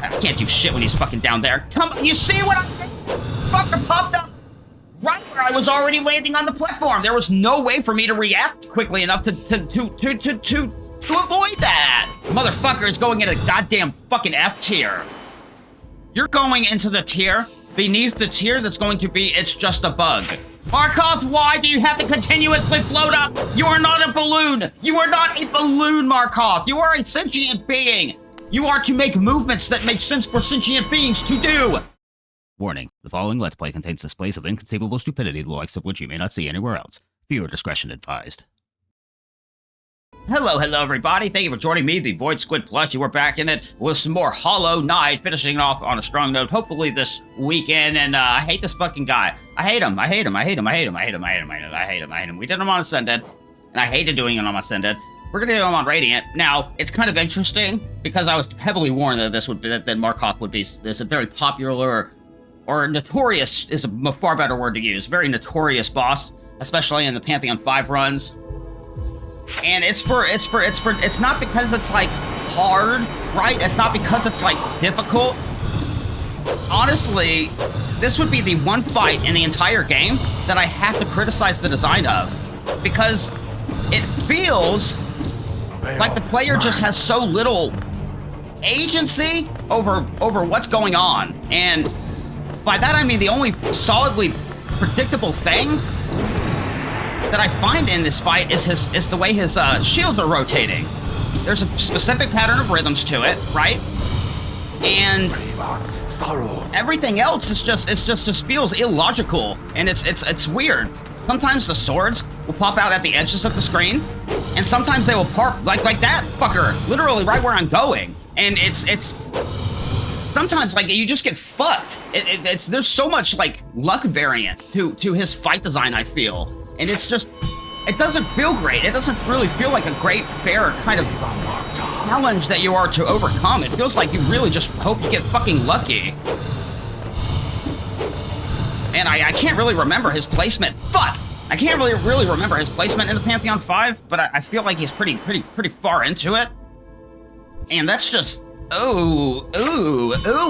I can't do shit when he's fucking down there. Come on, you see what I did? Fucker popped up right where I was already landing on the platform. There was no way for me to react quickly enough to avoid that. Motherfucker is going into goddamn fucking F tier. You're going into the tier beneath the tier that's going to be it's just a bug. Markoth, why do you have to continuously float up? You are not a balloon. You are not a balloon, Markoth. You are a sentient being. You are to make movements that make sense for sentient beings to do. Warning, the following Let's Play contains displays of inconceivable stupidity, the likes of which you may not see anywhere else. Viewer discretion advised. Hello, everybody. Thank you for joining me, the Void Squid Plush. We're back in it with some more Hollow Knight, finishing it off on a strong note, hopefully this weekend. And I hate this fucking guy. I hate him. We did him on Ascended, and I hated doing it on Ascended. We're gonna do him on Radiant. Now, it's kind of interesting, because I was heavily warned that this would be, that Markoth would be this a very popular, or notorious is a far better word to use, very notorious boss, especially in the Pantheon 5 runs. And it's not because it's like hard, right? It's not because it's like difficult. Honestly, this would be the one fight in the entire game that I have to criticize the design of, because it feels like the player just has so little agency over what's going on. And by that I mean the only solidly predictable thing that I find in this fight is the way his shields are rotating. There's a specific pattern of rhythms to it, right? And everything else is just feels illogical, and it's weird. Sometimes the swords will pop out at the edges of the screen, and sometimes they will pop like that fucker, literally right where I'm going. And it's sometimes like you just get fucked. There's so much like luck variant to his fight design, I feel. And it's just, it doesn't feel great. It doesn't really feel like a great, fair kind of challenge that you are to overcome. It feels like you really just hope you get fucking lucky. And I can't really remember his placement. Fuck! I can't really remember his placement in the Pantheon 5, but I feel like he's pretty far into it. And that's just, ooh,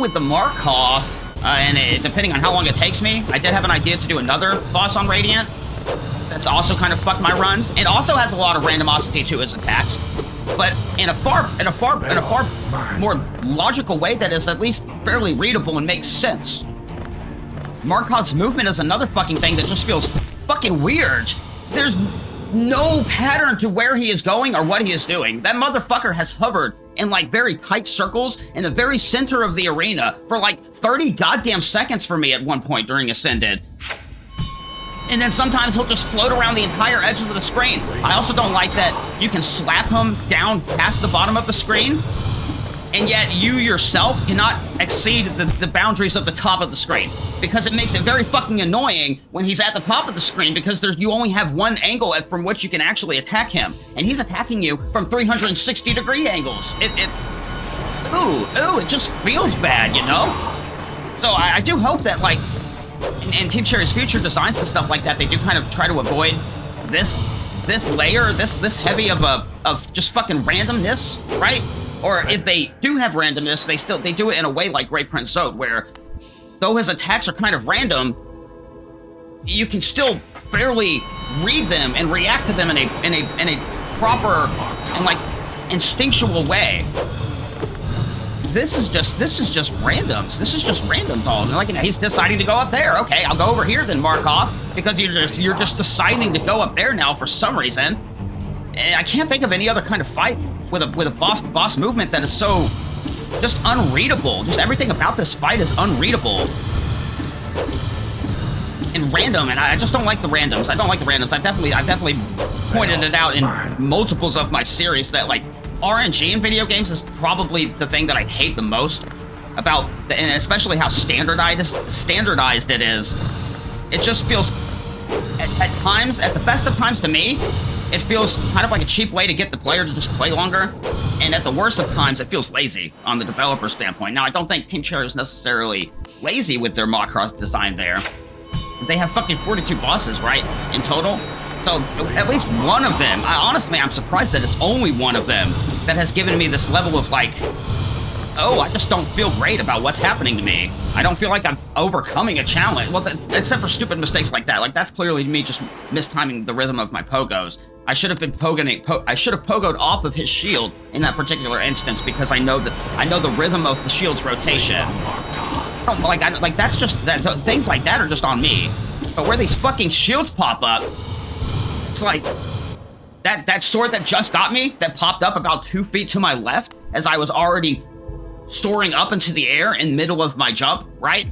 with the Markoth. And depending on how long it takes me, I did have an idea to do another boss on Radiant. That's also kind of fucked my runs. It also has a lot of randomosity to his attacks, but in a far more logical way that is at least fairly readable and makes sense. Markoth's movement is another fucking thing that just feels fucking weird. There's no pattern to where he is going or what he is doing. That motherfucker has hovered in like very tight circles in the very center of the arena for like 30 goddamn seconds for me at one point during Ascended. And then sometimes he'll just float around the entire edges of the screen. I also don't like that you can slap him down past the bottom of the screen, and yet you yourself cannot exceed the boundaries of the top of the screen, because it makes it very fucking annoying when he's at the top of the screen, because you only have one angle from which you can actually attack him, and he's attacking you from 360-degree angles. It just feels bad, you know? So I do hope that, like, in Team Cherry's future designs and stuff like that, they do kind of try to avoid this layer, this heavy of just fucking randomness, right? Or if they do have randomness, they do it in a way like Great Prince Zode, where though his attacks are kind of random, you can still fairly read them and react to them in a proper and like instinctual way. This is just randoms. This is just randoms all. Like, you know, he's deciding to go up there. Okay, I'll go over here then, Markoth, because you're just deciding to go up there now for some reason. And I can't think of any other kind of fight with a boss movement that is so just unreadable. Just everything about this fight is unreadable and random, and I just don't like the randoms. I don't like the randoms. I've definitely pointed it out in multiples of my series that, like, RNG in video games is probably the thing that I hate the most about, and especially how standardized it is. It just feels, at times, at the best of times to me, it feels kind of like a cheap way to get the player to just play longer, and at the worst of times, it feels lazy on the developer standpoint. Now, I don't think Team Cherry is necessarily lazy with their Markoth design there. They have fucking 42 bosses, right, in total? So, at least one of them, honestly, I'm surprised that it's only one of them that has given me this level of, like, oh, I just don't feel great about what's happening to me. I don't feel like I'm overcoming a challenge. Well, except for stupid mistakes like that. Like, that's clearly me just mistiming the rhythm of my pogos. I should have been I should have pogoed off of his shield in that particular instance because I know the rhythm of the shield's rotation. That's just things like that are just on me. But where these fucking shields pop up, it's like that sword that just got me that popped up about 2 feet to my left as I was already soaring up into the air in the middle of my jump, right?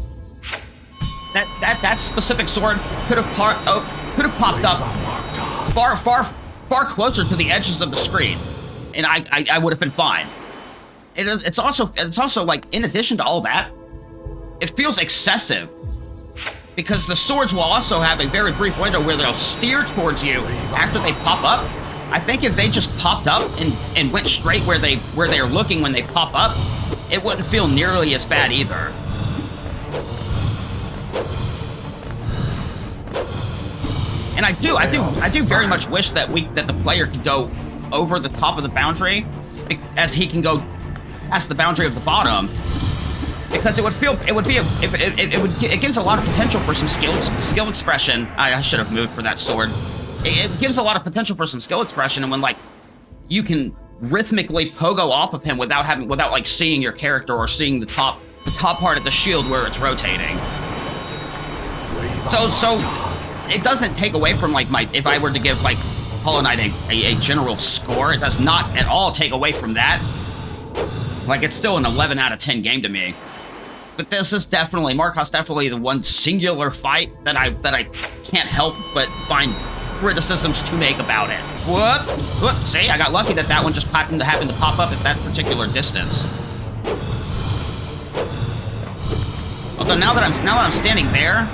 That specific sword could have popped up far closer to the edges of the screen, and I would have been fine. It's also like, in addition to all that, it feels excessive because the swords will also have a very brief window where they'll steer towards you after they pop up. I think if they just popped up and went straight where they're looking when they pop up, it wouldn't feel nearly as bad either. And I do very much wish that the player could go over the top of the boundary, as he can go past the boundary of the bottom, because it gives a lot of potential for some skill expression. I should have moved for that sword. It gives a lot of potential for some skill expression, and when like you can rhythmically pogo off of him without like seeing your character or seeing the top part of the shield where it's rotating. So it doesn't take away from like if I were to give like Hollow Knight a general score, it does not at all take away from that. Like, it's still an 11 out of 10 game to me. But this is definitely, Markoth's definitely the one singular fight that I can't help but find criticisms to make about it. Whoop, see, I got lucky that one just happened to pop up at that particular distance. Although now that I'm standing there,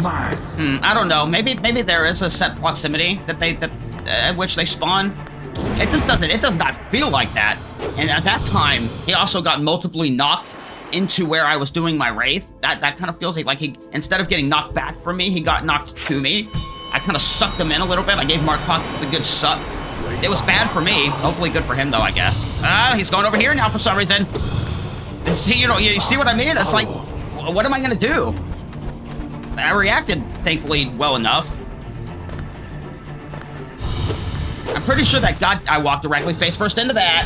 I don't know. Maybe there is a set proximity at which they spawn. It does not feel like that. And at that time, he also got multiply knocked into where I was doing my wraith. That kind of feels like he, instead of getting knocked back from me, he got knocked to me. I kind of sucked him in a little bit. I gave Markoth the good suck. It was bad for me. Hopefully good for him, though, I guess. He's going over here now for some reason. And see, you see what I mean? It's like, what am I gonna do? I reacted, thankfully, well enough. I'm pretty sure that I walked directly face first into that.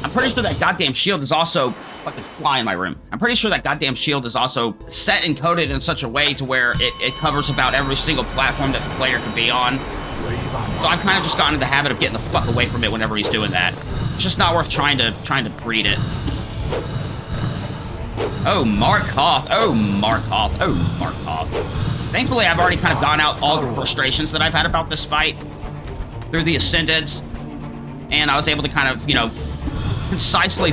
I'm pretty sure that goddamn shield is also fucking fly in my room. I'm pretty sure that goddamn shield is also set and coded in such a way to where it covers about every single platform that the player could be on. So I've kind of just gotten into the habit of getting the fuck away from it whenever he's doing that. It's just not worth trying to breed it. Oh, Markoth. Oh, Markoth. Oh, Markoth. Thankfully, I've already kind of gone out all the frustrations that I've had about this fight through the Ascendeds, and I was able to kind of, concisely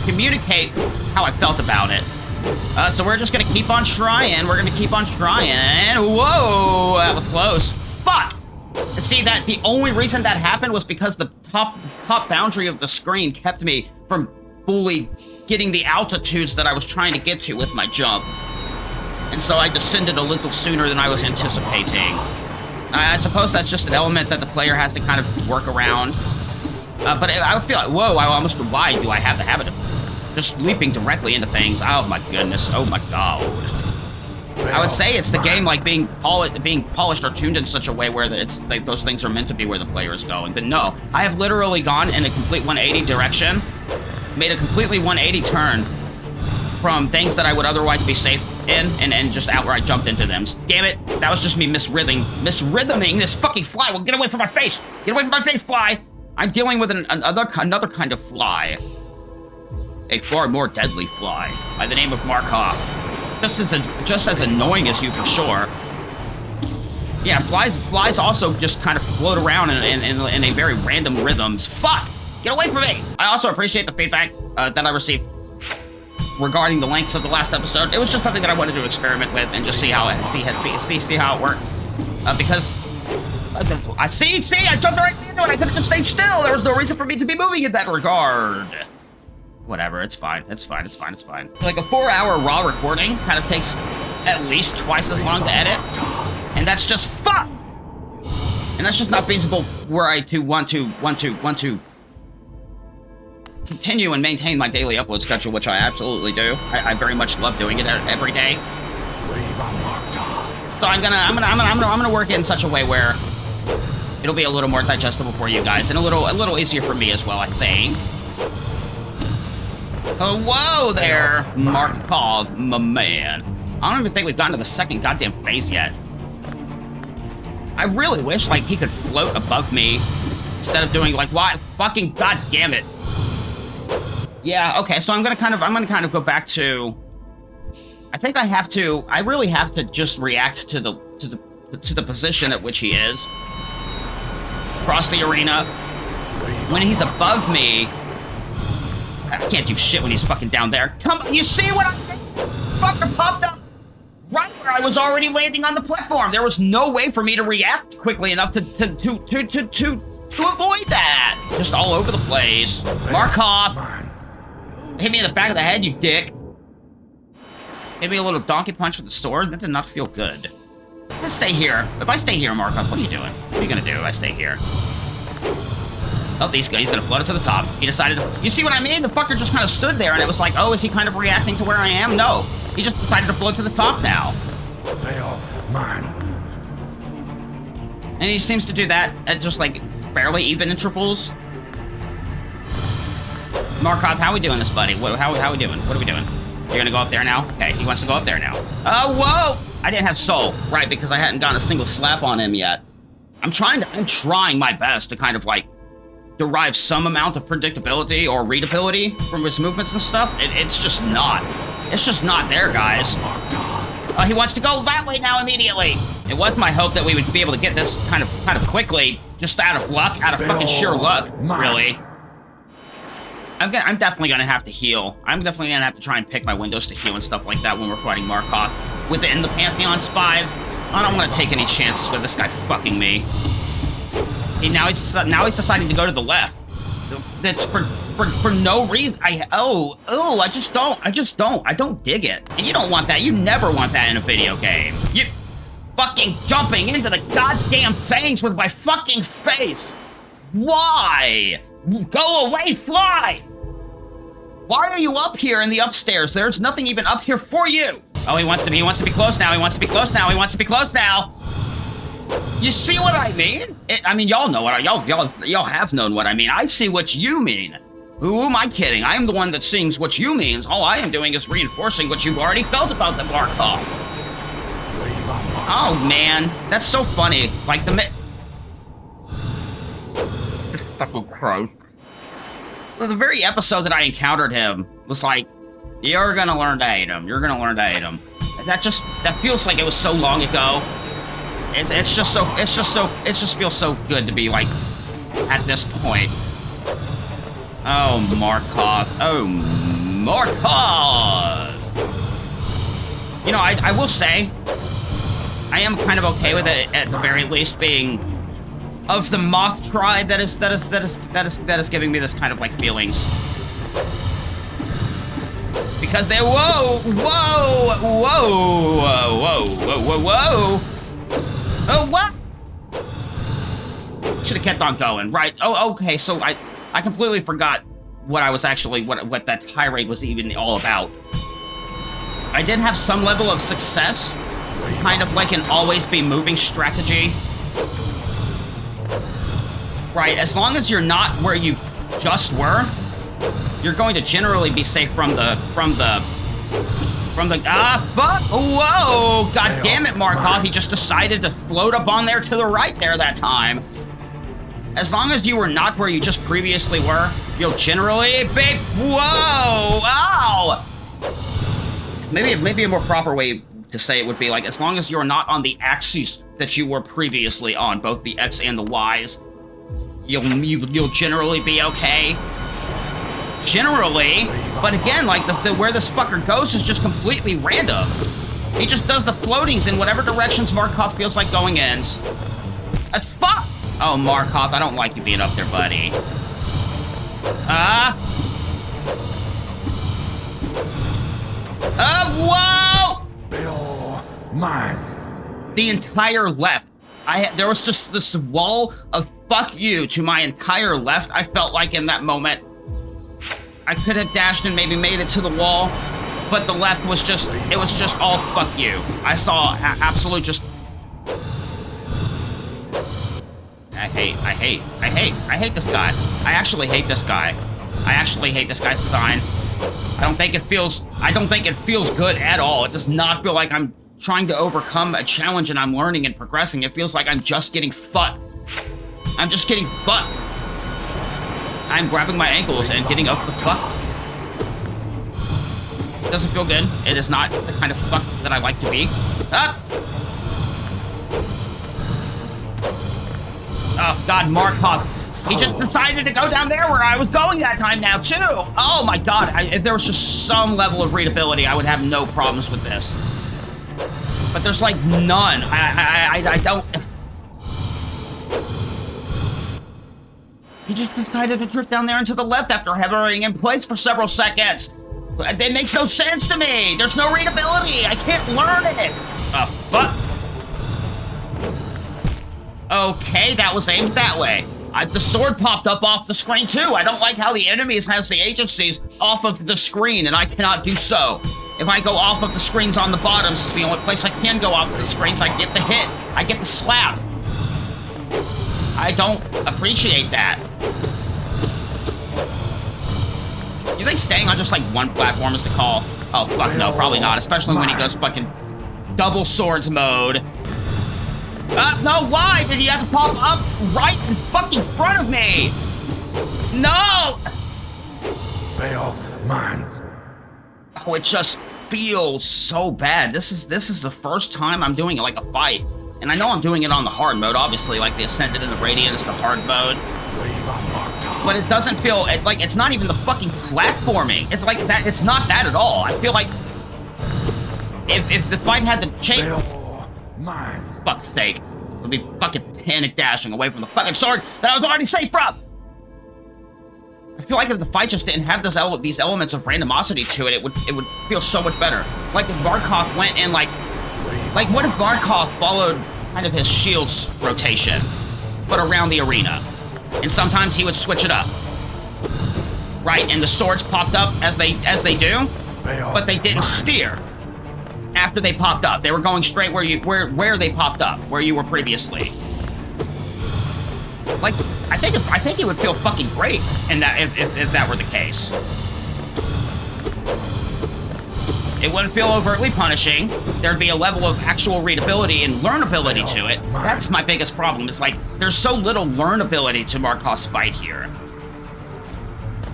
communicate how I felt about it. So we're just gonna keep on trying. We're gonna keep on trying. Whoa, that was close. Fuck! See, that the only reason that happened was because the top boundary of the screen kept me from fully getting the altitudes that I was trying to get to with my jump. And so I descended a little sooner than I was anticipating. I suppose that's just an element that the player has to kind of work around. But I feel like, whoa, why do I have the habit of just leaping directly into things? Oh my goodness, oh my god. I would say it's the game like being polished or tuned in such a way where it's like those things are meant to be where the player is going. But no, I have literally gone in a complete 180 direction, made a completely 180 turn from things that I would otherwise be safe in, and just outright jumped into them. Damn it, that was just me misrhythming this fucking fly. Well, get away from my face! Get away from my face, fly! I'm dealing with another kind of fly. A far more deadly fly by the name of Markoth. Just as annoying as you, for sure. Yeah, flies also just kind of float around in a very random rhythms. Fuck! Get away from me! I also appreciate the feedback that I received regarding the lengths of the last episode. It was just something that I wanted to experiment with and just see how it worked. Because I jumped directly into it. I could have just stayed still. There was no reason for me to be moving in that regard. Whatever, it's fine. It's fine. Like a 4-hour raw recording kind of takes at least twice as long to edit, and that's just fuck. And that's just not feasible were I to want to continue and maintain my daily upload schedule, which I absolutely do. I very much love doing it every day. So I'm gonna work it in such a way where it'll be a little more digestible for you guys and a little easier for me as well, I think. Oh, whoa there, Markoth, my man. I don't even think we've gotten to the second goddamn phase yet. I really wish, like, he could float above me instead of doing, like, why? Fucking goddamn it. Yeah, okay, so I'm gonna kind of go back to... I think I really have to just react to the position at which he is. Across the arena. When he's above me... I can't do shit when he's fucking down there. Come on, you see what I did? Fucker popped up right where I was already landing on the platform. There was no way for me to react quickly enough to avoid that. Just all over the place. Markoth. Hit me in the back of the head, you dick. Hit me a little donkey punch with the sword. That did not feel good. Let's stay here. If I stay here, Markoth, what are you doing? What are you gonna do if I stay here? Oh, he's gonna float it to the top. He decided to... You see what I mean? The fucker just kind of stood there, and it was like, oh, is he kind of reacting to where I am? No. He just decided to float to the top now. They are mine. And he seems to do that at just, like, fairly even intervals. Markoth, how we doing this, buddy? How we doing? What are we doing? You're gonna go up there now? Okay, he wants to go up there now. Oh, whoa! I didn't have soul. Right, because I hadn't gotten a single slap on him yet. I'm trying my best to kind of, like, derive some amount of predictability or readability from his movements and stuff. It's just not. It's just not there, guys. He wants to go that way now immediately. It was my hope that we would be able to get this kind of quickly, just out of luck, out of fucking sheer luck, really. I'm definitely gonna have to heal. I'm definitely gonna have to try and pick my windows to heal and stuff like that when we're fighting Markoth within the Pantheon's 5. I don't want to take any chances with this guy fucking me. Now he's deciding to go to the left. That's for no reason. I don't dig it. And you don't want that. You never want that in a video game. You fucking jumping into the goddamn things with my fucking face. Why? Go away, fly. Why are you up here in the upstairs? There's nothing even up here for you. Oh, he wants to be close now. He wants to be close now. You see what I mean? I mean, y'all know what y'all have known what I mean. I see what you mean. Who am I kidding? I am the one that sings what you means. All I am doing is reinforcing what you've already felt about the Markoth. Oh man, that's so funny. Like the fucking Christ. The very episode that I encountered him was like, you're gonna learn to hate him. You're gonna learn to hate him. That feels like it was so long ago. It just feels so good to be like at this point. Oh, Markoth. Oh, Markoth. You know, I will say, I am kind of okay with it at the very least being of the moth tribe that is giving me this kind of like feelings. Because they're whoa. Oh, what? Should have kept on going, right? Oh, okay, so I completely forgot what I was actually, what that tirade was even all about. I did have some level of success, kind of like an always be moving strategy. Right, as long as you're not where you just were, you're going to generally be safe from the fuck! Whoa! God damn it, Markoth! He just decided to float up on there to the right there that time. As long as you were not where you just previously were, you'll generally be... Whoa! Ow! Maybe a more proper way to say it would be like, as long as you're not on the axes that you were previously on, both the X and the Ys, you'll generally be okay. Generally, but again, like where this fucker goes is just completely random. He just does the floatings in whatever directions Markoth feels like going in. That's fuck. Oh, Markoth, I don't like you being up there, buddy. Whoa! Bill, mine. The entire left. There was just this wall of fuck you to my entire left. I felt like in that moment. I could have dashed and maybe made it to the wall, but the left was just, it was just all fuck you. I saw absolute just... I hate this guy. I actually hate this guy. I actually hate this guy's design. I don't think it feels good at all. It does not feel like I'm trying to overcome a challenge and I'm learning and progressing. It feels like I'm just getting fucked. I'm just getting fucked. I'm grabbing my ankles and getting up the fuck. It doesn't feel good. It is not the kind of fuck that I like to be. Ah! Oh god, Markoth. He just decided to go down there where I was going that time now, too. Oh my god, if there was just some level of readability, I would have no problems with this. But there's like none. I don't... He just decided to drift down there and to the left after hovering in place for several seconds. It makes no sense to me. There's no readability. I can't learn it. Fuck. Okay, that was aimed that way. The sword popped up off the screen too. I don't like how the enemies has the agencies off of the screen, and I cannot do so. If I go off of the screens on the bottoms, it's the only place I can go off of the screens. I get the hit. I get the slap. I don't appreciate that. You think staying on just like one platform is the call? Oh fuck no, probably not. Especially when he goes fucking double swords mode. No, why did he have to pop up right in fucking front of me? No! Bail mine. Oh, it just feels so bad. This is the first time I'm doing it like a fight. And I know I'm doing it on the hard mode, obviously, like the Ascended and the Radiant is the hard mode. But it doesn't feel, like, it's not even the fucking platforming. It's like that, it's not that at all. I feel like if the fight had the change... Mine. Fuck's sake. I'd be fucking panic dashing away from the fucking sword that I was already safe from! I feel like if the fight just didn't have these elements of randomosity to it, it would feel so much better. Like if Markoth went and like what if Markoth followed kind of his shield's rotation, but around the arena? And sometimes he would switch it up. Right, and the swords popped up as they do, but they didn't spear. After they popped up, they were going straight where they popped up, where you were previously. Like, I think it would feel fucking great in that if that were the case. It wouldn't feel overtly punishing. There'd be a level of actual readability and learnability to it. That's my biggest problem. It's like there's so little learnability to Markoth's fight here.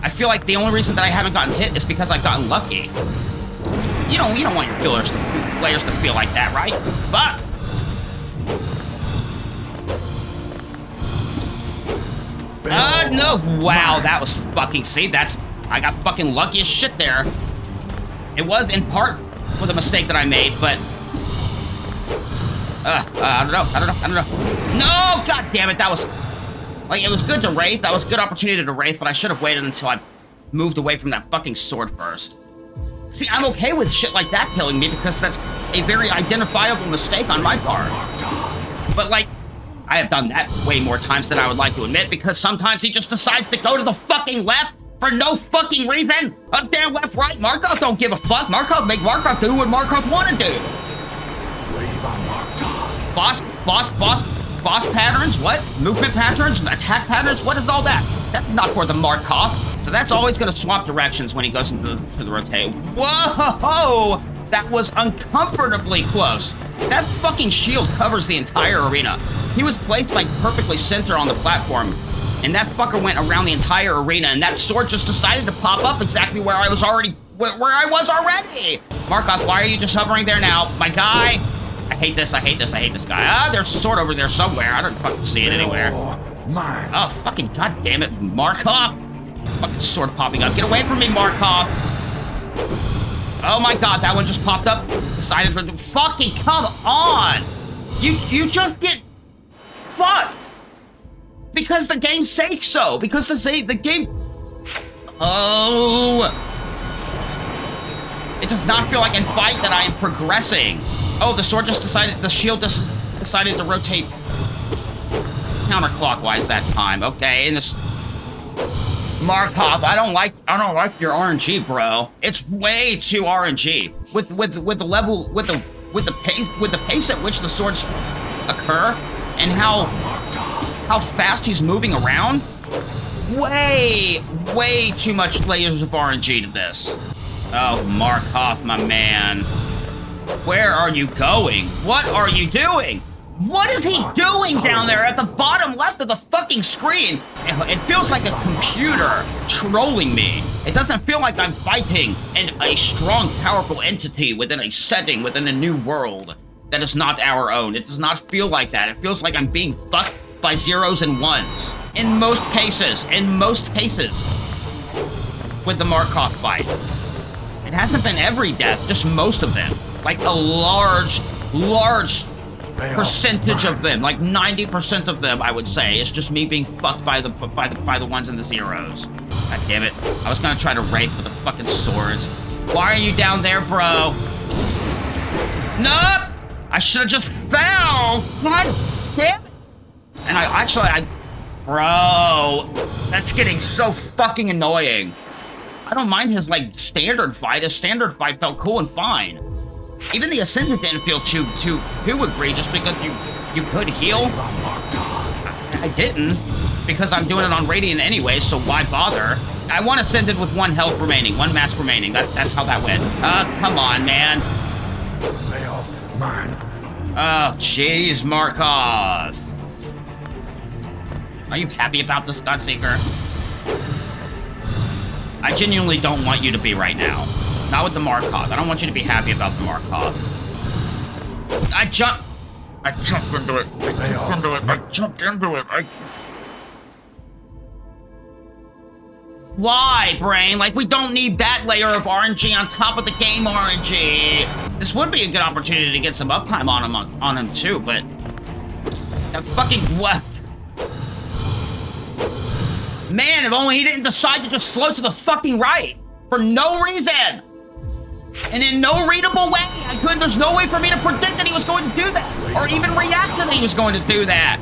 I feel like the only reason that I haven't gotten hit is because I've gotten lucky. You don't want your players to feel like that, right? Fuck! No! Wow, that was fucking... See, I got fucking lucky as shit there. It was, in part, with a mistake that I made, but... I don't know. No! God damn it, that was... Like, it was good to Wraith. That was a good opportunity to Wraith, but I should have waited until I moved away from that fucking sword first. See, I'm okay with shit like that killing me because that's a very identifiable mistake on my part. But, like, I have done that way more times than I would like to admit because sometimes he just decides to go to the fucking left for no fucking reason. Up, down, left, right. Markoth don't give a fuck. Make Markoth do what Markoth want to do. Boss patterns? What? Movement patterns? Attack patterns? What is all that? That's not for the Markoth. So that's always going to swap directions when he goes into the rotate. Whoa! That was uncomfortably close. That fucking shield covers the entire arena. He was placed like perfectly center on the platform, and that fucker went around the entire arena, and that sword just decided to pop up exactly where I was already. Markoth, why are you just hovering there now? My guy. I hate this guy. There's a sword over there somewhere. I don't fucking see it anywhere. Mine. Oh, fucking goddamn it, Markoth. Fucking sword popping up. Get away from me, Markoth. Oh my god, that one just popped up. Decided to fucking come on. You just get fucked. Because the game sakes so. Because the game... Oh. It does not feel like in fight that I am progressing. Oh, the shield just decided to rotate counterclockwise that time. Okay, and this... Markoth, I don't like your RNG, bro. It's way too RNG. With the pace at which the swords occur and how fast he's moving around, way too much layers of RNG to this. Oh, Markoth, my man. Where are you going? What are you doing? What is he doing down there at the bottom left of the fucking screen? It feels like a computer trolling me. It doesn't feel like I'm fighting a strong, powerful entity within a setting, within a new world that is not our own. It does not feel like that. It feels like I'm being fucked by zeros and ones. In most cases, with the Markoth fight. It hasn't been every death, just most of them. Like a large percentage of them, like 90% of them, I would say. It's just me being fucked by the ones in the zeros. God damn it. I was gonna try to rape with the fucking swords. Why are you down there, bro? Nope! I should have just fell! God damn it! And bro, that's getting so fucking annoying. I don't mind his, like, standard fight. His standard fight felt cool and fine. Even the Ascendant didn't feel too egregious because you could heal. I didn't, because I'm doing it on Radiant anyway, so why bother? I want Ascendant with 1 health remaining, 1 mask remaining. That's how that went. Come on, man. Bail, mine. Oh, jeez, Markoth. Are you happy about this, Godseeker? I genuinely don't want you to be right now. Not with the Markoth. I don't want you to be happy about the Markoth. I jumped into it. I jumped into it. Why, brain? Like, we don't need that layer of RNG on top of the game RNG. This would be a good opportunity to get some uptime on him too, but that fucking what? Man, if only he didn't decide to just float to the fucking right for no reason. And in no readable way. There's no way for me to predict that he was going to do that. Or even react to that he was going to do that.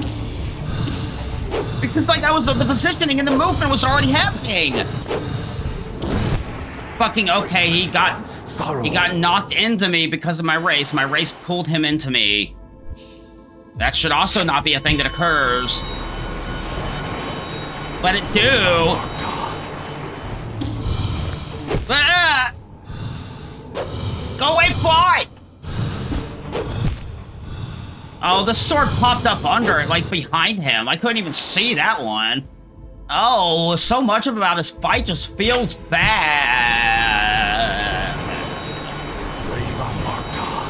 Because, like, the positioning and the movement was already happening. Fucking okay, he got knocked into me because of my race. My race pulled him into me. That should also not be a thing that occurs. Let it do. Ah! Go away, fly! Oh, the sword popped up under it, like behind him. I couldn't even see that one. Oh, so much about his fight just feels bad.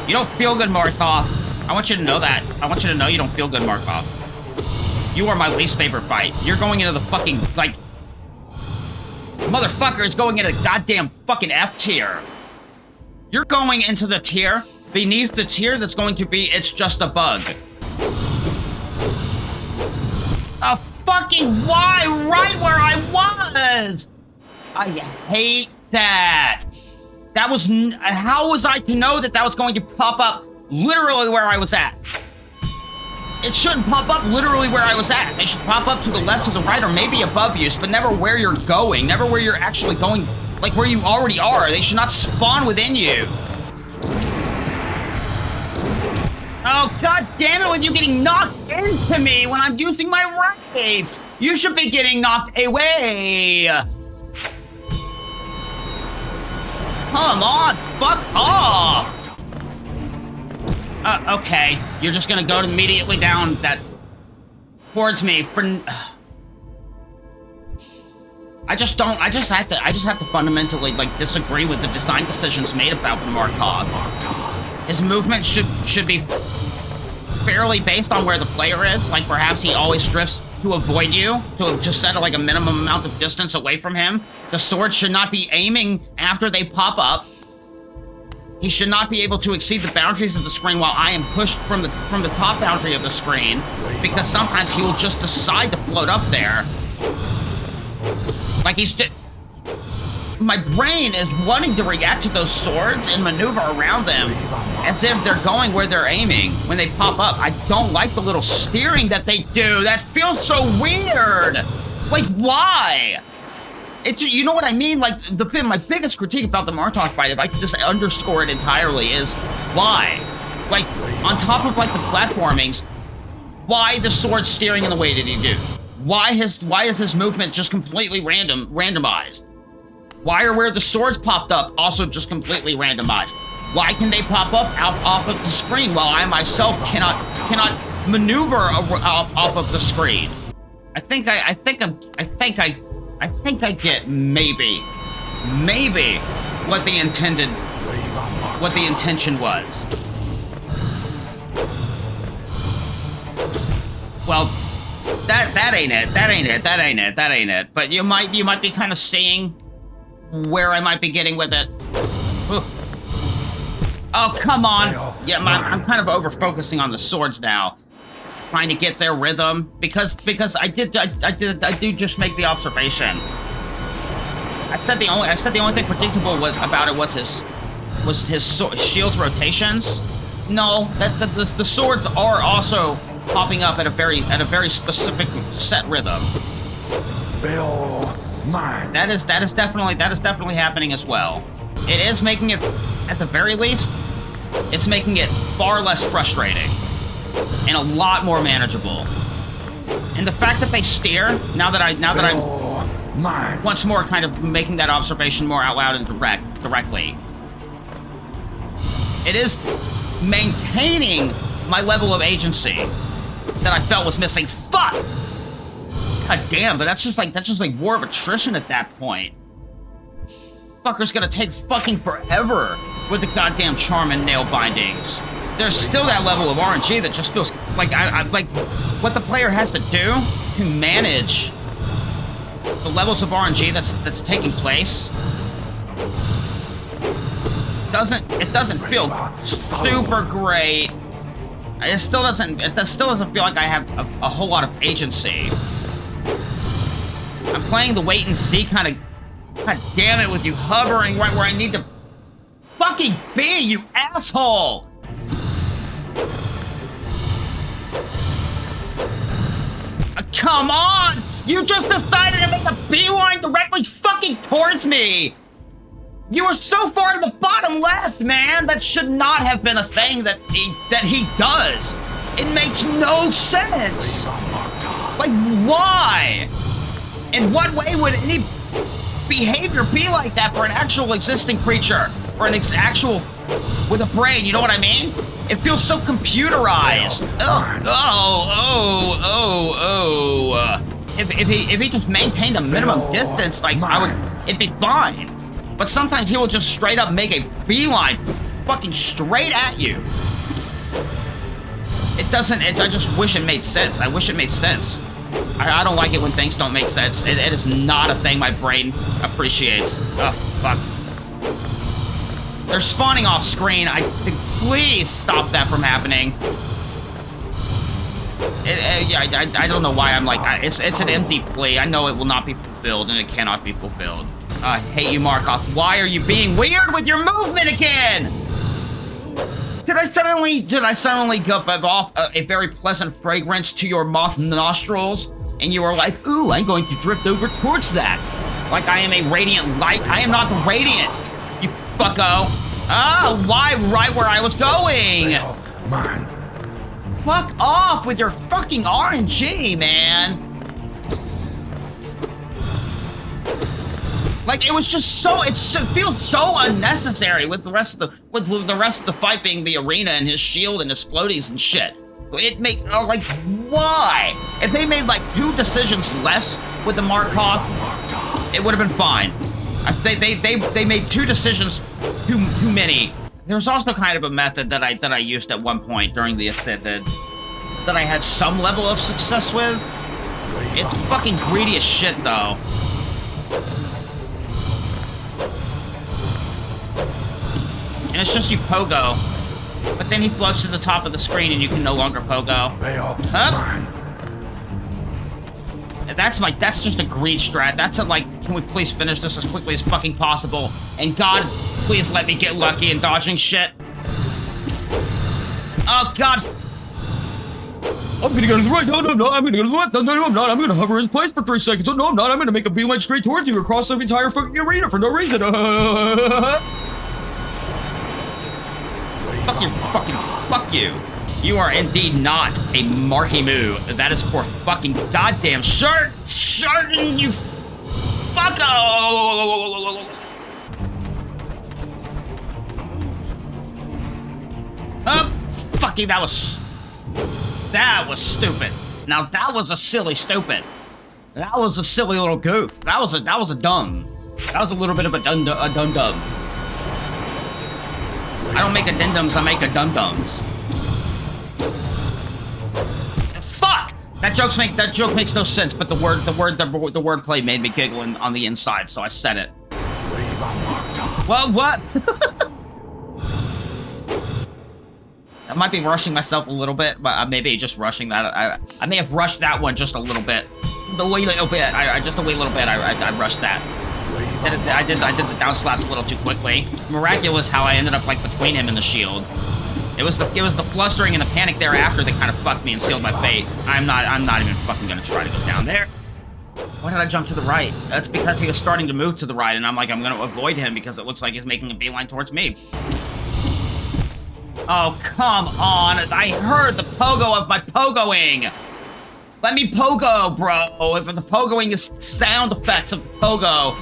You don't feel good, Markoth. I want you to know that. I want you to know you don't feel good, Markoth. You are my least favorite fight. You're going into the fucking, like... Motherfucker is going into goddamn fucking F tier. You're going into the tier beneath the tier that's going to be it's just a bug. A fucking why right where I was? I hate that. That was how was I to know that was going to pop up literally where I was at? It shouldn't pop up literally where I was at. They should pop up to the left, to the right, or maybe above you, but never where you're going, never where you're actually going. Like where you already are. They should not spawn within you. Oh, god damn it, with you getting knocked into me when I'm using my race. You should be getting knocked away. Come on, fuck off. Okay. You're just gonna go immediately down that towards me for... I just have to fundamentally, like, disagree with the design decisions made about the Markoth. His movement should be fairly based on where the player is. Like, perhaps he always drifts to avoid you, to just set like a minimum amount of distance away from him. The sword should not be aiming after they pop up. He should not be able to exceed the boundaries of the screen while I am pushed from the top boundary of the screen, because sometimes he will just decide to float up there. Like my brain is wanting to react to those swords and maneuver around them as if they're going where they're aiming when they pop up. I don't like the little steering that they do. That feels so weird. Like, why? You know what I mean? Like, my biggest critique about the Markoth fight, if I could just underscore it entirely, is why? Like, on top of, like, the platformings, why the sword steering in the way did he do? Why is his movement just completely randomized? Why are where the swords popped up also just completely randomized? Why can they pop up off of the screen while I myself cannot maneuver off of the screen? I think I get maybe what the intention was. Well, that ain't it. But you might be kind of seeing where I might be getting with it. Ooh. Oh, come on. Yeah, I'm kind of over-focusing on the swords now. Trying to get their rhythm. Because I do just make the observation. I said the only thing predictable about it was his shield's rotations. No, the swords are also popping up at a very specific set rhythm. That is definitely happening as well. It is making it, at the very least, it's making it far less frustrating and a lot more manageable. And the fact that they steer, now that I'm once more kind of making that observation more out loud and directly, it is maintaining my level of agency that I felt was missing. Fuck! God damn, but that's just like war of attrition at that point. Fucker's gonna take fucking forever with the goddamn charm and nail bindings. There's still that level of RNG that just feels like like what the player has to do to manage the levels of RNG that's taking place. It doesn't feel super great. It still doesn't feel like I have a whole lot of agency. I'm playing the wait and see kind of. God damn it with you hovering right where I need to fucking be, you asshole! Come on! You just decided to make a beeline directly fucking towards me! You were so far to the bottom left, man! That should not have been a thing that he does! It makes no sense! Like, why? In what way would any behavior be like that for an actual existing creature? Or an actual with a brain, you know what I mean? It feels so computerized. If he just maintained a minimum distance, like it'd be fine. But sometimes he will just straight up make a beeline fucking straight at you. It doesn't, I just wish it made sense. I wish it made sense. I don't like it when things don't make sense. It is not a thing my brain appreciates. Oh, fuck. They're spawning off screen. Please stop that from happening. I don't know why I'm like, it's an empty plea. I know it will not be fulfilled and it cannot be fulfilled. I hate you, Markoth. Why are you being weird with your movement again? Did I suddenly give off a very pleasant fragrance to your moth nostrils? And you were like, ooh, I'm going to drift over towards that. Like I am a radiant light. I am not the radiant, you fucko. Oh, why right where I was going? Mine. Fuck off with your fucking RNG, man. Like it was just so, it feels so unnecessary with the rest of the fight being the arena and his shield and his floaties and shit. It made, like, why? If they made like 2 decisions less with the Markoth, it would have been fine. They made 2 decisions too many. There's also kind of a method that I used at one point during the Ascended that I had some level of success with. It's fucking greedy as shit though. And it's just you pogo. But then he floats to the top of the screen and you can no longer pogo. That's just a greed strat. That's a like, can we please finish this as quickly as fucking possible? And God, please let me get lucky in dodging shit. Oh God. I'm gonna go to the right. No, I'm not. I'm gonna go to the left. No, I'm not. I'm gonna hover in place for 3 seconds. Oh, no, I'm not. I'm gonna make a beeline straight towards you across the entire fucking arena for no reason. Fuck you. You are indeed not a Marky Moo. That is for fucking goddamn certain, you fucko! Oh, fucking, that was stupid. Now that was a silly stupid. That was a silly little goof. That was a dumb. That was a little bit of a dum-dum. I don't make addendums, I make a dum-dums. Fuck! That joke makes no sense, but the wordplay made me giggle on the inside, so I said it. Well, what? I might be rushing myself a little bit, but maybe just rushing that. I may have rushed that one just a little bit. The wee little bit. I rushed that. I did the down slaps a little too quickly. Miraculous how I ended up like between him and the shield. It was the flustering and the panic thereafter that kind of fucked me and sealed my fate. I'm not even fucking gonna try to go down there. Why did I jump to the right? That's because he was starting to move to the right, and I'm like, I'm gonna avoid him because it looks like he's making a beeline towards me. Oh, come on. I heard the pogo of my pogoing. Let me pogo, bro. If the pogoing is sound effects of the pogo,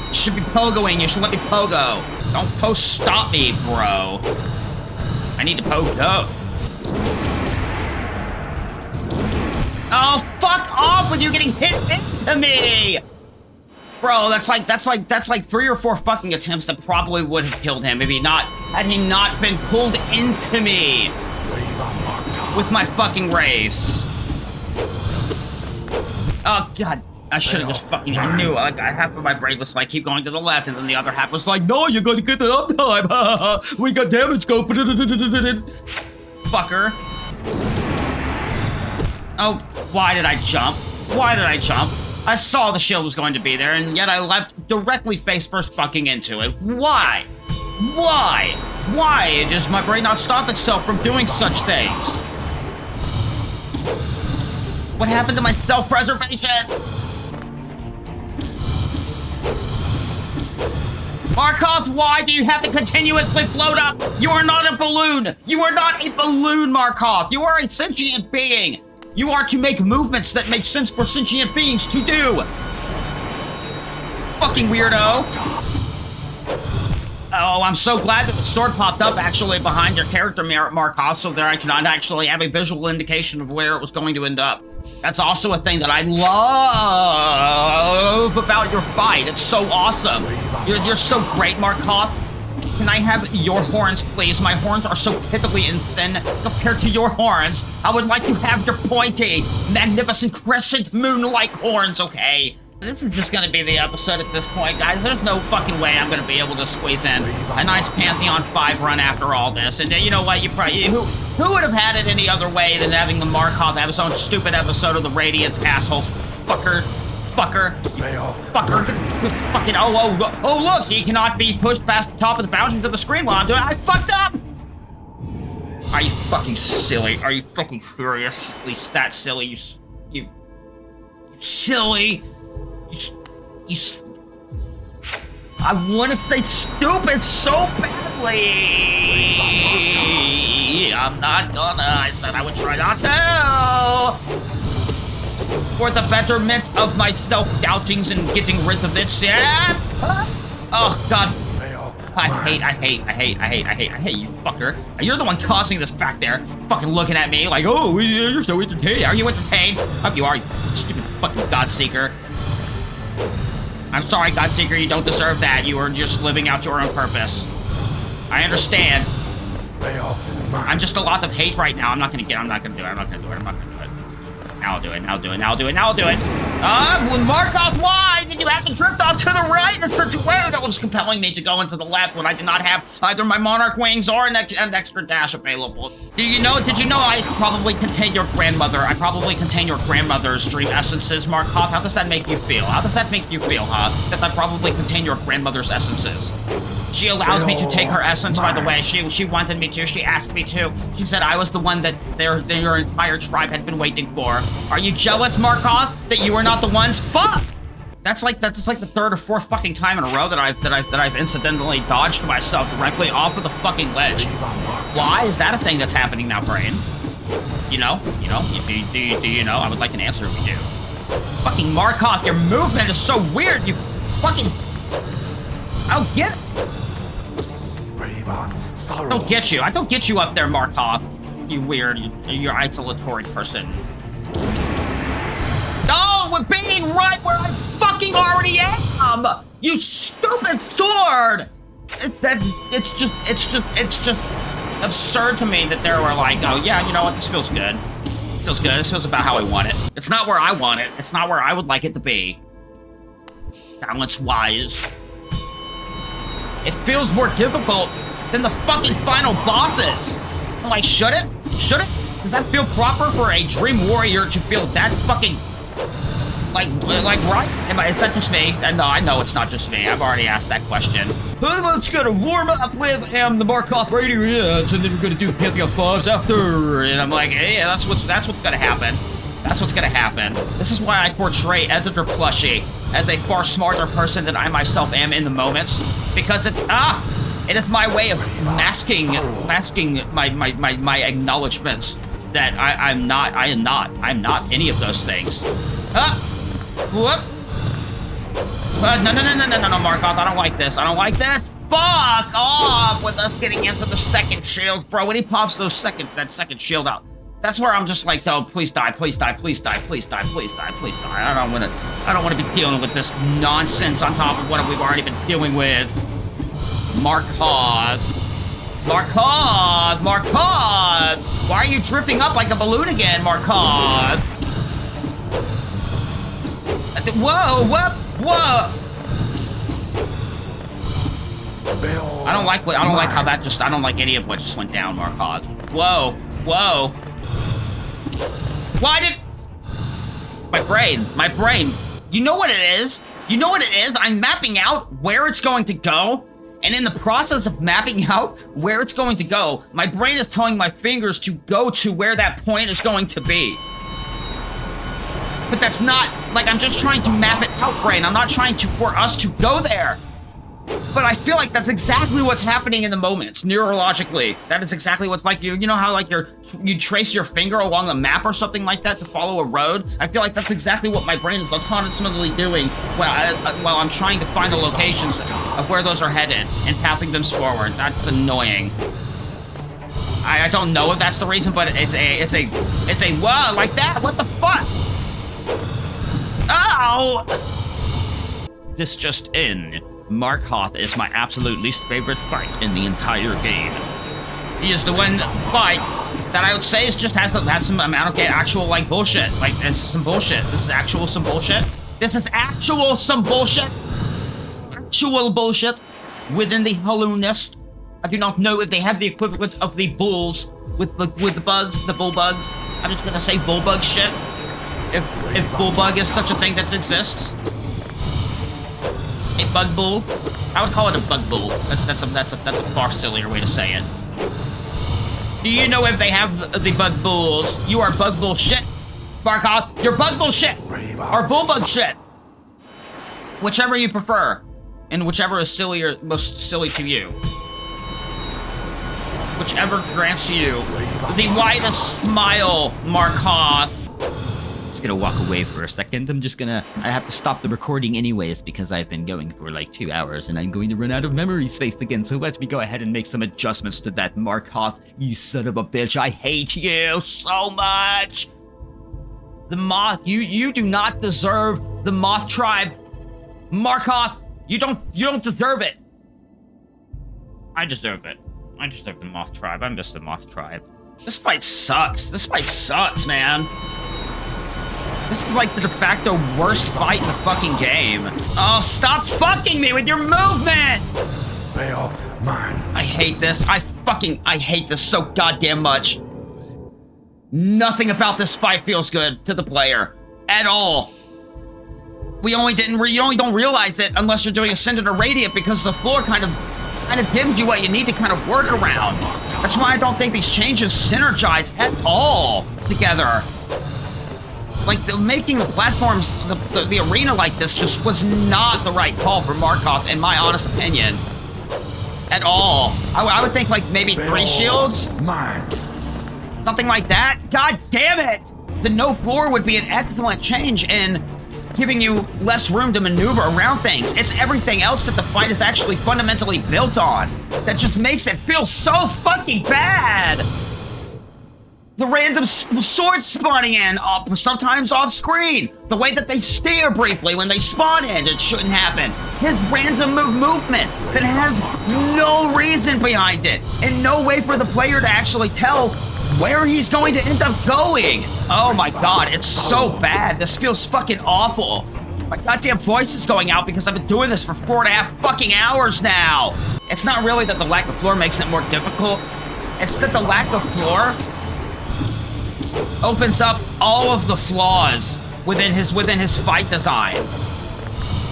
you should be pogoing. You should let me pogo. Don't stop me, bro. I need to pogo. Oh, fuck off with you getting hit into me. Bro, that's like 3 or 4 fucking attempts that probably would have killed him had he not been pulled into me with my fucking race. Oh god, I should have just fucking, I knew, like, half of my brain was like, keep going to the left, and then the other half was like, no, you're gonna get the uptime. We got damage go. Fucker. Oh, why did I jump? Why did I jump? I saw the shield was going to be there, and yet I leapt directly face first fucking into it. Why? Why? Why does my brain not stop itself from doing such things? What happened to my self-preservation? Markoth, why do you have to continuously float up? You are not a balloon! You are not a balloon, Markoth! You are a sentient being! You are to make movements that make sense for sentient beings to do! Fucking weirdo! Oh, I'm so glad that the sword popped up actually behind your character, Markoth, so there I cannot actually have a visual indication of where it was going to end up. That's also a thing that I love about your fight. It's so awesome. You're so great, Markoth. Can I have your horns, please? My horns are so pitifully thin compared to your horns. I would like to have your pointy, magnificent crescent moon-like horns, okay? This is just gonna be the episode at this point, guys. There's no fucking way I'm gonna be able to squeeze in a nice Pantheon 5 run after all this. And you know what? Who would have had it any other way than having the Markoth have his own stupid episode of the Radiance, asshole, fucker. Fucking, oh, look, he cannot be pushed past the top of the boundaries of the screen while I'm doing it. I fucked up! Are you fucking silly? Are you fucking serious? At least that silly, you silly. I want to say stupid so badly. I'm not gonna. I said I would try not to. For the betterment of my self-doubtings and getting rid of it, yeah? Oh, God. I hate you, fucker. You're the one causing this back there. Fucking looking at me like, oh, you're so entertained. Are you entertained? Hope you are, you stupid fucking Godseeker. I'm sorry, Godseeker, you don't deserve that. You are just living out your own purpose. I understand. I'm just a lot of hate right now. I'm not gonna do it. Now I'll do it. Markoth, why did you have to drift off to the right in such a way that was compelling me to go into the left when I did not have either my Monarch wings or an extra dash available? Did you know I probably contain your grandmother? I probably contain your grandmother's dream essences, Markoth. How does that make you feel? That I probably contain your grandmother's essences? She allows me to take her essence, by the way. She wanted me to. She asked me to. She said I was the one that your entire tribe had been waiting for. Are you jealous, Markoth, that you are not the ones? Fuck! That's like the third or fourth fucking time in a row that I've incidentally dodged myself directly off of the fucking ledge. Why is that a thing that's happening now, Brain? Do you know? Do you know? I would like an answer if you do. Fucking Markoth, your movement is so weird. You fucking. I'll get it. I don't get you. I don't get you up there, Markoth. You weird. You're isolatory person. No, we're being right where I fucking already am. You stupid sword. It's just absurd to me that there were like, oh yeah, you know what? This feels good. This feels good. This feels about how I want it. It's not where I want it. It's not where I would like it to be. Balance-wise. It feels more difficult than the fucking final bosses. I'm like, should it? Should it? Does that feel proper for a Dream Warrior to feel that fucking... Like right? Is that just me? No, I know it's not just me. I've already asked that question. Let's get a warm up with the Markoth radio, yes, and then we're gonna do Pantheon 5s after. And I'm like, yeah, that's what's gonna happen. That's what's gonna happen. This is why I portray Editor Plushie as a far smarter person than I myself am in the moments, because it is my way of masking my acknowledgments that I'm not any of those things. Whoop. No, Markoth, I don't like this. I don't like this. Fuck off with us getting into the second shields, bro. When he pops that second shield out, that's where I'm just like, oh, please die, please die, please die, please die, please die, please die. I don't want to be dealing with this nonsense on top of what we've already been dealing with. Markoth. Why are you drifting up like a balloon again, Markoth? Whoa! I don't like how that just. I don't like any of what just went down, Markoth. Whoa! Why did my brain? You know what it is? I'm mapping out where it's going to go, and in the process of mapping out where it's going to go, my brain is telling my fingers to go to where that point is going to be. But that's not, like, I'm just trying to map it out, Brain. I'm not trying for us to go there. But I feel like that's exactly what's happening in the moments, neurologically. That is exactly what's like, you know how, like, you trace your finger along a map or something like that to follow a road? I feel like that's exactly what my brain is autonomously doing while I'm trying to find the locations of where those are headed and pathing them forward. That's annoying. I don't know if that's the reason, but it's a whoa, like that? What the fuck? Ow! This just in. Markoth is my absolute least favorite fight in the entire game. He is the one fight that I would say has some amount of actual, like, bullshit. Like, this is some bullshit. This is actual some bullshit. This is actual some bullshit. Actual bullshit within the hollowness. I do not know if they have the equivalent of the bulls with the bugs, the bull bugs. I'm just gonna say bull bug shit. If bullbug is such a thing that exists. A bug bull? I would call it a bug bull. That's a far sillier way to say it. Do you know if they have the bug bulls? You are bug bullshit. Markoth, you're bug bullshit. Or bull bug shit. Whichever you prefer. And whichever is most silly to you. Whichever grants you the widest smile, Markoth. Gonna walk away for a second. I have to stop the recording anyways because I've been going for like 2 hours and I'm going to run out of memory space again, so let me go ahead and make some adjustments to that. Markoth, you son of a bitch, I hate you so much. The Moth, you do not deserve the Moth tribe. Markoth, you don't deserve it. I deserve it. I deserve the Moth tribe. I'm just the Moth tribe. This fight sucks, man. This is like the de facto worst fight in the fucking game. Oh, stop fucking me with your movement! Fail mine. I hate this. I hate this so goddamn much. Nothing about this fight feels good to the player. At all. You only don't realize it unless you're doing Ascendant or Radiant because the floor kind of kind of gives you what you need to kind of work around. That's why I don't think these changes synergize at all together. Like, making the platforms, the arena like this just was not the right call for Markoth, in my honest opinion. At all. I would think, like, maybe 3 shields? Mine. Something like that? God damn it! The no floor would be an excellent change in giving you less room to maneuver around things. It's everything else that the fight is actually fundamentally built on that just makes it feel so fucking bad. The random swords spawning in, sometimes off screen. The way that they stare briefly when they spawn in, it shouldn't happen. His random movement that has no reason behind it, and no way for the player to actually tell where he's going to end up going. Oh my god, it's so bad. This feels fucking awful. My goddamn voice is going out because I've been doing this for 4.5 fucking hours now. It's not really that the lack of floor makes it more difficult. It's that the lack of floor opens up all of the flaws within his fight design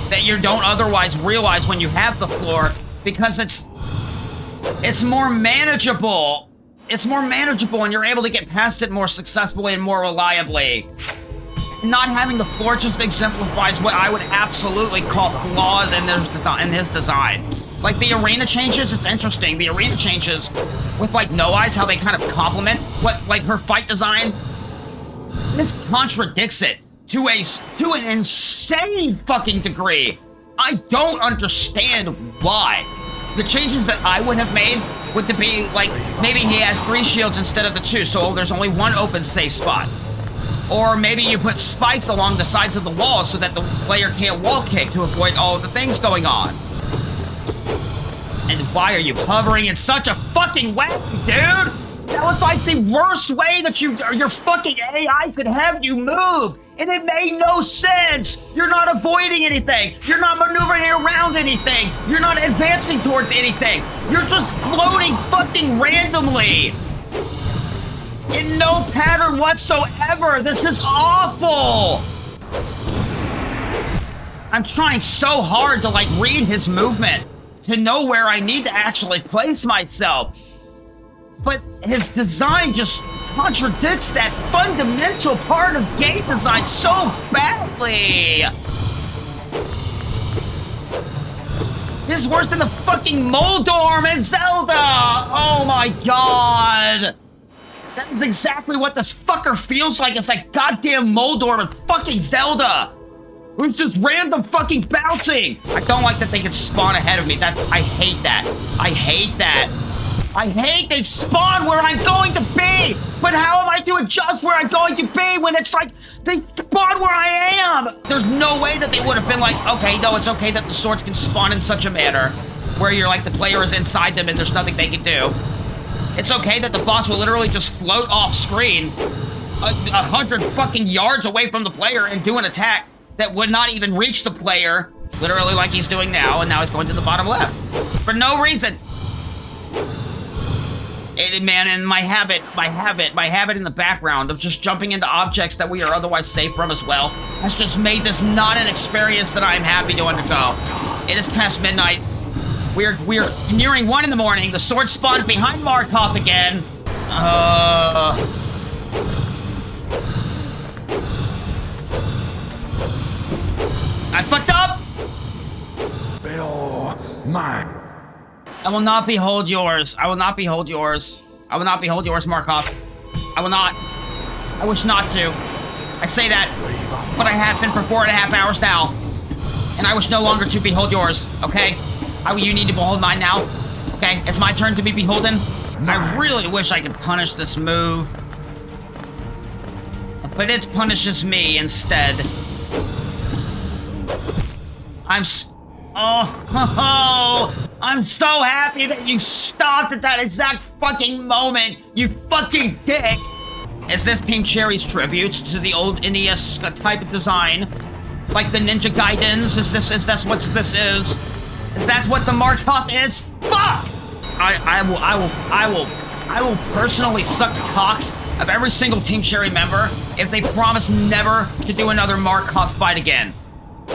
that you don't otherwise realize when you have the floor, because it's more manageable. It's more manageable, and you're able to get past it more successfully and more reliably. Not having the floor just exemplifies what I would absolutely call flaws in his design. Like, the arena changes, it's interesting. The arena changes with, like, No Eyes, how they kind of complement what, like, her fight design. This contradicts it to an insane fucking degree. I don't understand why. The changes that I would have made would to be, like, maybe he has 3 shields instead of the 2, so there's only 1 open safe spot. Or maybe you put spikes along the sides of the wall so that the player can't wall kick to avoid all of the things going on. And why are you hovering in such a fucking way, dude? That was like the worst way that your fucking AI could have you move. And it made no sense. You're not avoiding anything. You're not maneuvering around anything. You're not advancing towards anything. You're just floating fucking randomly. In no pattern whatsoever. This is awful. I'm trying so hard to, like, read his movement, to know where I need to actually place myself. But his design just contradicts that fundamental part of game design so badly. This is worse than the fucking Moldorm in Zelda! Oh my god! That is exactly what this fucker feels like. It's that goddamn Moldorm in fucking Zelda! It's just random fucking bouncing! I don't like that they can spawn ahead of me. I hate that. I hate that. I hate they spawn where I'm going to be! But how am I to adjust where I'm going to be when it's like they spawn where I am? There's no way that they would have been like, okay, no, it's okay that the swords can spawn in such a manner where you're like, the player is inside them and there's nothing they can do. It's okay that the boss will literally just float off screen 100 fucking yards away from the player and do an attack that would not even reach the player, literally like he's doing now, and now he's going to the bottom left. For no reason. And my habit in the background of just jumping into objects that we are otherwise safe from as well has just made this not an experience that I am happy to undergo. It is past midnight. We're nearing 1 in the morning. The sword spawned behind Markoth again. I fucked up! Bill, mine. I will not behold yours. I will not behold yours. I will not behold yours, Markoth. I will not. I wish not to. I say that, but I have been for 4.5 hours now. And I wish no longer to behold yours, okay? You need to behold mine now, okay? It's my turn to be beholden. I really wish I could punish this move. But it punishes me instead. I'm so happy that you stopped at that exact fucking moment, you fucking dick! Is this Team Cherry's tribute to the old NES type of design? Like the Ninja Gaidens? Is that what this is? Is that what the Markoth is? Fuck! I will personally suck the cocks of every single Team Cherry member if they promise never to do another Markoth fight again.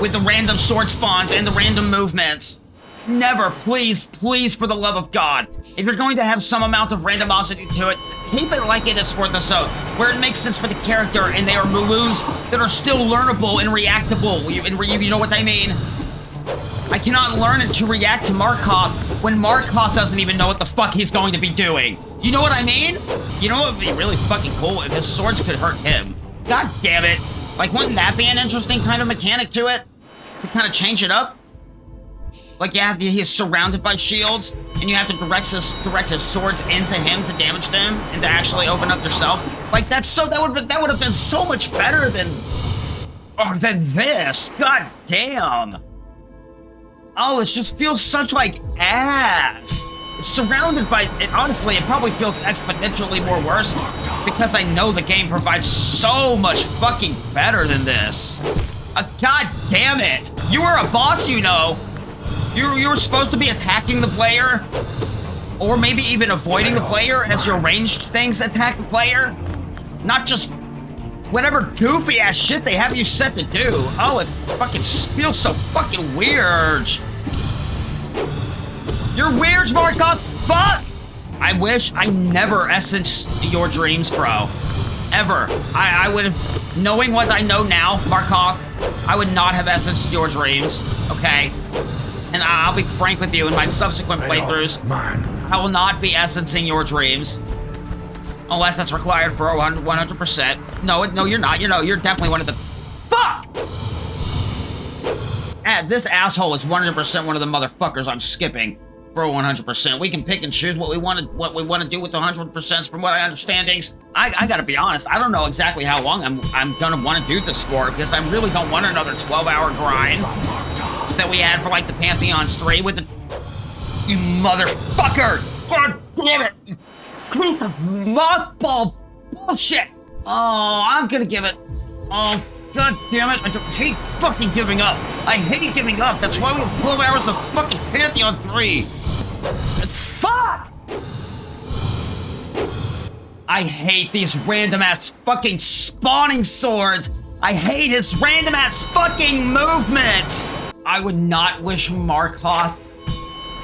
With the random sword spawns and the random movements. Never, please, please, for the love of God. If you're going to have some amount of randomosity to it, keep it like it is for the Soth, where it makes sense for the character and they are moves that are still learnable and reactable. You know what I mean? I cannot learn it to react to Markoth when Markoth doesn't even know what the fuck he's going to be doing. You know what I mean? You know what would be really fucking cool if his swords could hurt him? God damn it. Like, wouldn't that be an interesting kind of mechanic to it? To kind of change it up? Like, he's surrounded by shields, and you have to direct his swords into him to damage them, and to actually open up yourself. Like, that would have been so much better than this. God damn. Oh, this just feels such like ass. It's surrounded by it. Honestly, it probably feels exponentially more worse because I know the game provides so much fucking better than this. God damn it! You were a boss, you know. You were supposed to be attacking the player, or maybe even avoiding the player as your ranged things attack the player. Not just whatever goofy ass shit they have you set to do. Oh, it fucking feels so fucking weird. You're weird, Markoth. Fuck! I wish I never essenced your dreams, bro. Ever. I would have, knowing what I know now, Markoth, I would not have essenced your dreams, okay? And I'll be frank with you, in my subsequent playthroughs, I will not be essencing your dreams. Unless that's required for 100%. No, you're not. You're definitely one of the... Fuck! This asshole is 100% one of the motherfuckers I'm skipping for 100%. We can pick and choose what we want to do with the 100%. From what I understand, I gotta be honest. I don't know exactly how long I'm gonna want to do this for, because I really don't want another 12-hour grind that we had for like the Pantheons 3 with the... You motherfucker! God damn it! Mothball bullshit! Oh, I'm gonna give it... Oh, god damn it. I hate fucking giving up. I hate giving up. That's why we have 12 hours of fucking Pantheon 3. Fuck! I hate these random-ass fucking spawning swords. I hate his random-ass fucking movements. I would not wish Markoth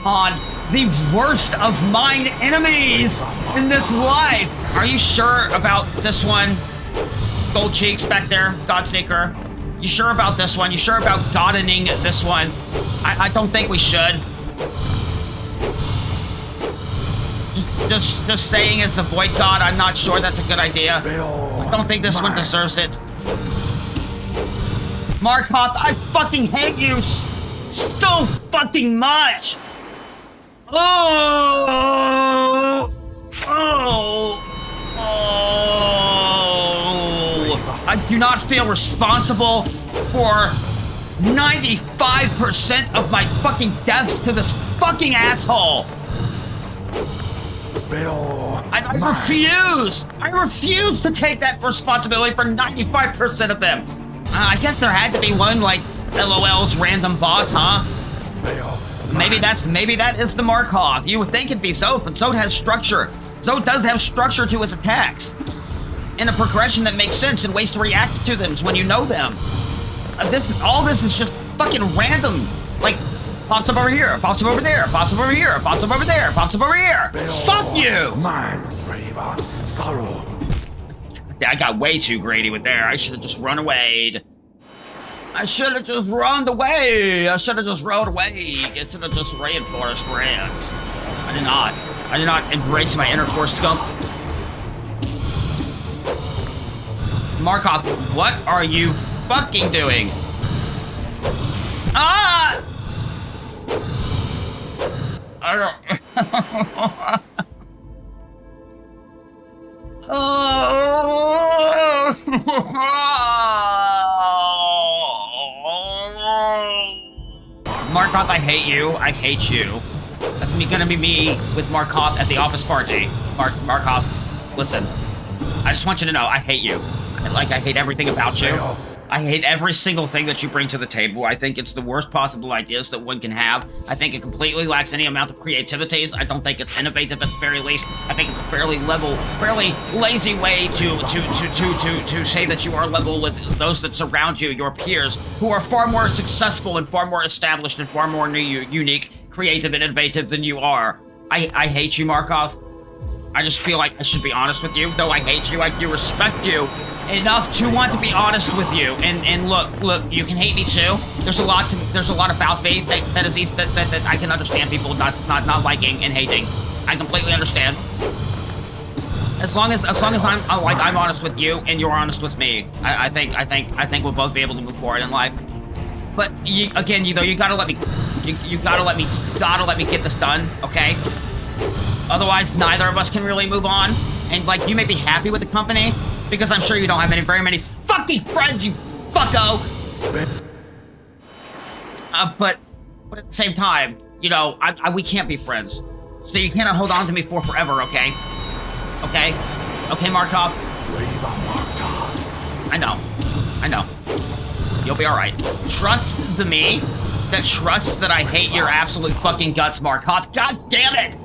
on the worst of mine enemies in this life. Are you sure about this one? Gold Cheeks back there, Godseeker. You sure about this one? You sure about goddening this one? I don't think we should. Just saying as the Void God, I'm not sure that's a good idea. I don't think this one deserves it. Markoth, I fucking hate you so fucking much. Oh! I do not feel responsible for 95% of my fucking deaths to this fucking asshole. I refuse! I refuse to take that responsibility for 95% of them. I guess there had to be one, like, LOL's random boss, huh? Maybe that is the Markoth. You would think it'd be Zoth, but Zoth has structure. Zoth does have structure to his attacks. And a progression that makes sense and ways to react to them when you know them. All this is just fucking random. Like, pops up over here, pops up over there, pops up over here, pops up over there, pops up over here. Fuck you! Sorrow. I got way too greedy with there. I should have just run away. I should have just run away. I should have just rode away. I should have just reinforced Grant. I did not. I did not embrace my inner force scum. Markoth, what are you fucking doing? Ah! I don't... Markoth, I hate you. I hate you. That's gonna be me with Markoth at the office party. Markoth, listen. I just want you to know, I hate you. I hate everything about you. I hate every single thing that you bring to the table. I think it's the worst possible ideas that one can have. I think it completely lacks any amount of creativity. I don't think it's innovative at the very least. I think it's a fairly lazy way to say that you are level with those that surround you, your peers, who are far more successful and far more established and far more unique creative and innovative than you are. I hate you, Markoth. I just feel like I should be honest with you. Though I hate you, I do respect you enough to want to be honest with you. And look, you can hate me too. There's a lot about me that is easy that I can understand people not liking and hating. I completely understand. As long as I'm honest with you and you're honest with me, I think we'll both be able to move forward in life. But you gotta let me get this done, okay? Otherwise, neither of us can really move on. And like, you may be happy with the company because I'm sure you don't have very many fucking friends, you fucko. But at the same time, you know, we can't be friends. So you cannot hold on to me for forever, okay? Okay? Okay, Markoth? Leave on Markoth. I know. You'll be alright. Trust me that trusts that I hate your absolute fucking guts, Markoth. God damn it!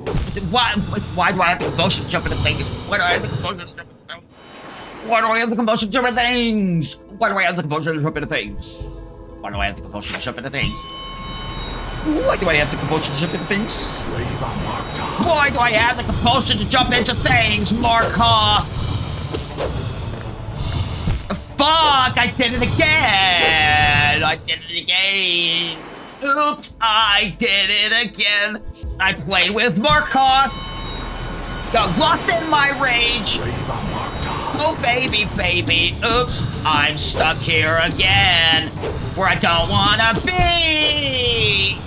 Why do I have the compulsion to jump into things? Why do I have the compulsion to jump into things? Why do I have the compulsion to jump into things? Why do I have the compulsion to jump into things? Why do I have the compulsion to jump into things? Why do I have the compulsion to jump into things? Leave on Markoth. Why do I have the compulsion to jump into things, Markoth? Fuck! I did it again! Oops! I did it again! I played with Markoth! Got lost in my rage! Leave on Markoth. Oh, baby! Oops! I'm stuck here again! Where I don't wanna be!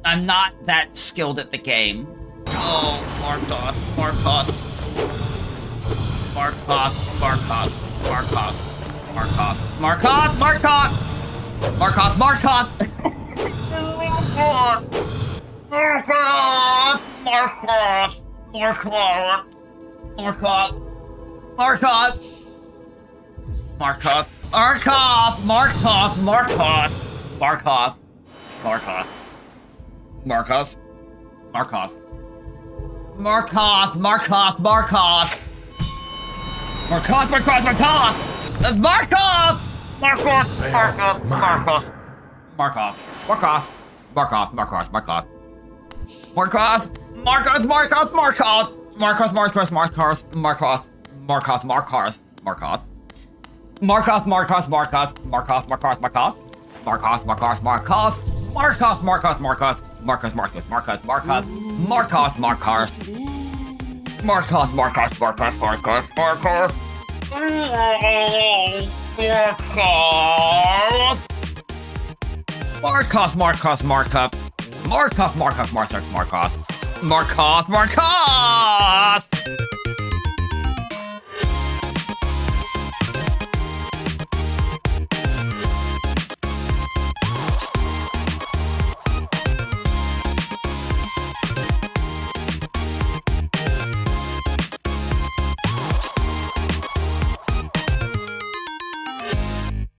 I'm not that skilled at the game. Oh, Markoth. Markoth.